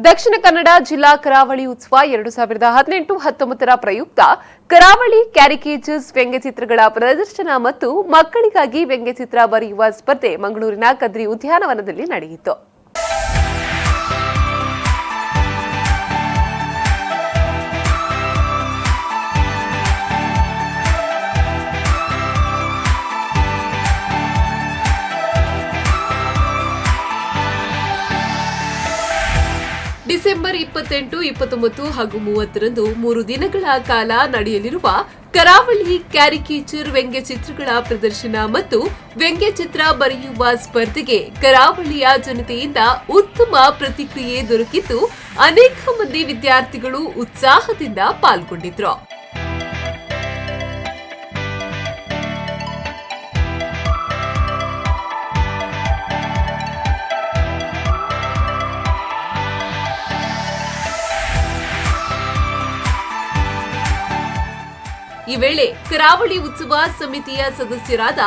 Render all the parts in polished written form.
ದಕ್ಷಿಣ ಕನ್ನಡ ಜಿಲ್ಲಾ ಕರಾವಳಿ ಉತ್ಸವ 2018-19 ಪ್ರಯುಕ್ತ ಕರಾವಳಿ ಕ್ಯಾರಿಕೇಚರ್ಸ್ ವ್ಯಂಗ್ಯಚಿತ್ರಗಳ ಪ್ರದರ್ಶನ ಮತ್ತು ಮಕ್ಕಳಿಗಾಗಿ ವ್ಯಂಗ್ಯಚಿತ್ರ ಬರೆಯುವ ಸ್ಪರ್ಧೆ ಮಂಗಳೂರಿನ ಕದ್ರಿ ಉದ್ಯಾನವನದಲ್ಲಿ ನಡೆಯಿತು. ಡಿಸೆಂಬರ್ 28, 29 ಹಾಗೂ 30ರಂದು 3 ದಿನಗಳ ಕಾಲ ನಡೆಯಲಿರುವ ಕರಾವಳಿ ಕ್ಯಾರಿಕೇಚರ್ ವ್ಯಂಗ್ಯಚಿತ್ರಗಳ ಪ್ರದರ್ಶನ ಮತ್ತು ವ್ಯಂಗ್ಯಚಿತ್ರ ಬರೆಯುವ ಸ್ಪರ್ಧೆಗೆ ಕರಾವಳಿಯ ಜನತೆಯಿಂದ ಉತ್ತಮ ಪ್ರತಿಕ್ರಿಯೆ ದೊರಕಿದ್ದು ಅನೇಕ ಮಂದಿ ವಿದ್ಯಾರ್ಥಿಗಳು ಉತ್ಸಾಹದಿಂದ ಪಾಲ್ಗೊಂಡಿದ್ರು. ಈ ವೇಳೆ ಕರಾವಳಿ ಉತ್ಸವ ಸಮಿತಿಯ ಸದಸ್ಯರಾದ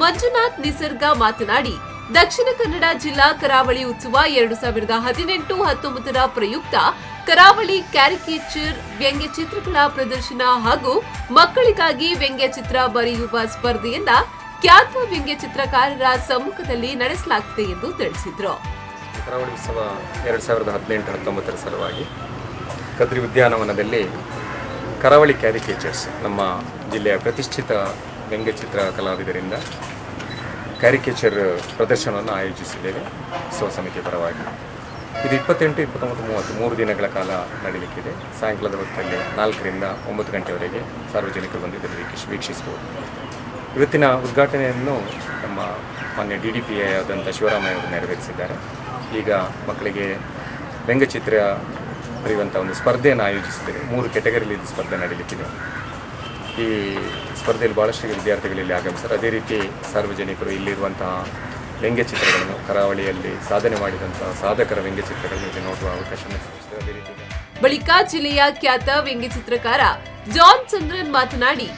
ಮಂಜುನಾಥ್ ನಿಸರ್ಗ ಮಾತನಾಡಿ, ದಕ್ಷಿಣ ಕನ್ನಡ ಜಿಲ್ಲಾ ಕರಾವಳಿ ಉತ್ಸವ 2018-19 ಪ್ರಯುಕ್ತ ಕರಾವಳಿ ಕ್ಯಾರಿಕೇಚರ್ ವ್ಯಂಗ್ಯಚಿತ್ರಗಳ ಪ್ರದರ್ಶನ ಹಾಗೂ ಮಕ್ಕಳಿಗಾಗಿ ವ್ಯಂಗ್ಯಚಿತ್ರ ಬರೆಯುವ ಸ್ಪರ್ಧೆಯನ್ನ ಖ್ಯಾತ ವ್ಯಂಗ್ಯಚಿತ್ರಕಾರರ ಸಮ್ಮುಖದಲ್ಲಿ ನಡೆಸಲಾಗಿದೆ ಎಂದು ತಿಳಿಸಿದರು. ಕರಾವಳಿ ಉತ್ಸವ 2018-19 ಸಲುವಾಗಿ ಕದ್ರಿ ಉದ್ಯಾನವನದಲ್ಲಿ ಕರಾವಳಿ ಕ್ಯಾರಿಕೇಚರ್ಸ್ ನಮ್ಮ ಜಿಲ್ಲೆಯ ಪ್ರತಿಷ್ಠಿತ ವ್ಯಂಗ್ಯಚಿತ್ರ ಕಲಾವಿದರಿಂದ ಕ್ಯಾರಿಕೇಚರ್ ಪ್ರದರ್ಶನವನ್ನು ಆಯೋಜಿಸಿದ್ದೇವೆ ಉತ್ಸವ ಸಮಿತಿ ಪರವಾಗಿ. ಇದು 28, 29, 30 3 ದಿನಗಳ ಕಾಲ ನಡೆಯಲಿಕ್ಕಿದೆ. ಸಾಯಂಕಾಲದ ಹೊತ್ತಲ್ಲಿ 4ರಿಂದ 9 ಗಂಟೆವರೆಗೆ ಸಾರ್ವಜನಿಕರು ಬಂದು ಇದನ್ನು ವೀಕ್ಷಿಸಬಹುದು. ಇವತ್ತಿನ ಉದ್ಘಾಟನೆಯನ್ನು ನಮ್ಮ ಮಾನ್ಯ DDPI ಆದಂಥ ಶಿವರಾಮಯ್ಯ ಅವರು ನೆರವೇರಿಸಿದ್ದಾರೆ. ಈಗ ಮಕ್ಕಳಿಗೆ ವ್ಯಂಗ್ಯಚಿತ್ರ ಬರೆಯುವಂಥ ಒಂದು ಸ್ಪರ್ಧೆಯನ್ನು ಆಯೋಜಿಸಿದ್ದೇವೆ. 3 ಕೆಟಗರಿಯಲ್ಲಿ ಇದು ಸ್ಪರ್ಧೆ ನಡೆಯಲಿಕ್ಕಿದೆ. ಈ ಸ್ಪರ್ಧೆಯಲ್ಲಿ ಭಾಳಷ್ಟು ವಿದ್ಯಾರ್ಥಿಗಳಲ್ಲಿ ಆಗಮಿಸ್ತಾರೆ. ಅದೇ ರೀತಿ ಸಾರ್ವಜನಿಕರು ಇಲ್ಲಿರುವಂತಹ ವ್ಯಂಗ್ಯಚಿತ್ರಗಳನ್ನು, ಕರಾವಳಿಯಲ್ಲಿ ಸಾಧನೆ ಮಾಡಿದಂತಹ ಸಾಧಕರ ವ್ಯಂಗ್ಯಚಿತ್ರಗಳನ್ನು ಇಲ್ಲಿ ನೋಡುವ ಅವಕಾಶ ನೀಡುತ್ತದೆ. ಅದೇ ರೀತಿ ಬಳಿಕ ಜಿಲ್ಲೆಯ ಖ್ಯಾತ ವ್ಯಂಗ್ಯಚಿತ್ರಕಾರ ಜಾನ್ ಚಂದ್ರನ್ ಮಾತನಾಡಿ,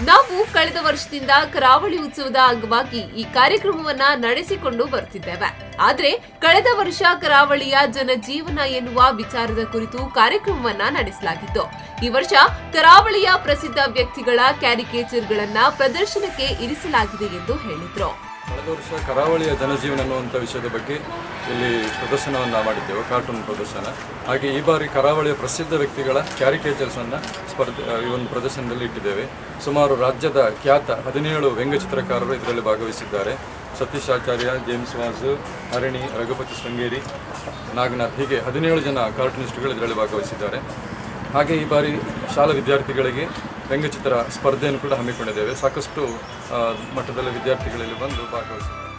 ನಾವು ಕಳೆದ ವರ್ಷದಿಂದ ಕರಾವಳಿ ಉತ್ಸವದ ಅಂಗವಾಗಿ ಈ ಕಾರ್ಯಕ್ರಮವನ್ನ ನಡೆಸಿಕೊಂಡು ಬರ್ತಿದ್ದೇವೆ. ಆದ್ರೆ ಕಳೆದ ವರ್ಷ ಕರಾವಳಿಯ ಜನಜೀವನ ಎನ್ನುವ ವಿಚಾರದ ಕುರಿತು ಕಾರ್ಯಕ್ರಮವನ್ನ ನಡೆಸಲಾಗಿತ್ತು. ಈ ವರ್ಷ ಕರಾವಳಿಯ ಪ್ರಸಿದ್ಧ ವ್ಯಕ್ತಿಗಳ ಕ್ಯಾರಿಕೇಚರ್ಗಳನ್ನ ಪ್ರದರ್ಶನಕ್ಕೆ ಇರಿಸಲಾಗಿದೆ ಎಂದು ಹೇಳಿದ್ರು. ಕಳೆದ ವರ್ಷ ಕರಾವಳಿಯ ಜನಜೀವನ ಅನ್ನುವಂಥ ವಿಷಯದ ಬಗ್ಗೆ ಇಲ್ಲಿ ಪ್ರದರ್ಶನವನ್ನು ಮಾಡಿದ್ದೆವು, ಕಾರ್ಟೂನ್ ಪ್ರದರ್ಶನ. ಹಾಗೆ ಈ ಬಾರಿ ಕರಾವಳಿಯ ಪ್ರಸಿದ್ಧ ವ್ಯಕ್ತಿಗಳ ಕ್ಯಾರಿಕೇಚರ್ಸನ್ನು ಈ ಒಂದು ಪ್ರದರ್ಶನದಲ್ಲಿ ಇಟ್ಟಿದ್ದೇವೆ. ಸುಮಾರು ರಾಜ್ಯದ ಖ್ಯಾತ 17 ವ್ಯಂಗ್ಯಚಿತ್ರಕಾರರು ಇದರಲ್ಲಿ ಭಾಗವಹಿಸಿದ್ದಾರೆ. ಸತೀಶ್ ಆಚಾರ್ಯ, ಜೇಮ್ಸ್ ವಾಸು, ಹರಣಿ, ರಘುಪತಿ ಶೃಂಗೇರಿ, ನಾಗನಾಥ್, ಹೀಗೆ 17 ಜನ ಕಾರ್ಟೂನಿಸ್ಟ್ಗಳು ಇದರಲ್ಲಿ ಭಾಗವಹಿಸಿದ್ದಾರೆ. ಹಾಗೆ ಈ ಬಾರಿ ಶಾಲಾ ವಿದ್ಯಾರ್ಥಿಗಳಿಗೆ ವ್ಯಂಗ್ಯಚಿತ್ರ ಸ್ಪರ್ಧೆಯನ್ನು ಕೂಡ ಹಮ್ಮಿಕೊಂಡಿದ್ದೇವೆ. ಸಾಕಷ್ಟು ಮಟ್ಟದಲ್ಲಿ ವಿದ್ಯಾರ್ಥಿಗಳಲ್ಲಿ ಬಂದು ಭಾಗವಹಿಸಿದ್ದಾರೆ.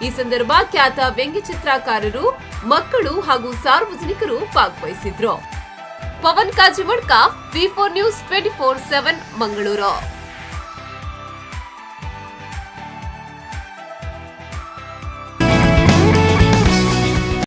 ಈ ಸಂದರ್ಭ ಖ್ಯಾತ ವ್ಯಂಗ್ಯಚಿತ್ರಕಾರರು, ಮಕ್ಕಳು ಹಾಗೂ ಸಾರ್ವಜನಿಕರು ಭಾಗವಹಿಸಿದ್ರು. Pavan Kajimadka, V4 News 24/7 Mangaluru.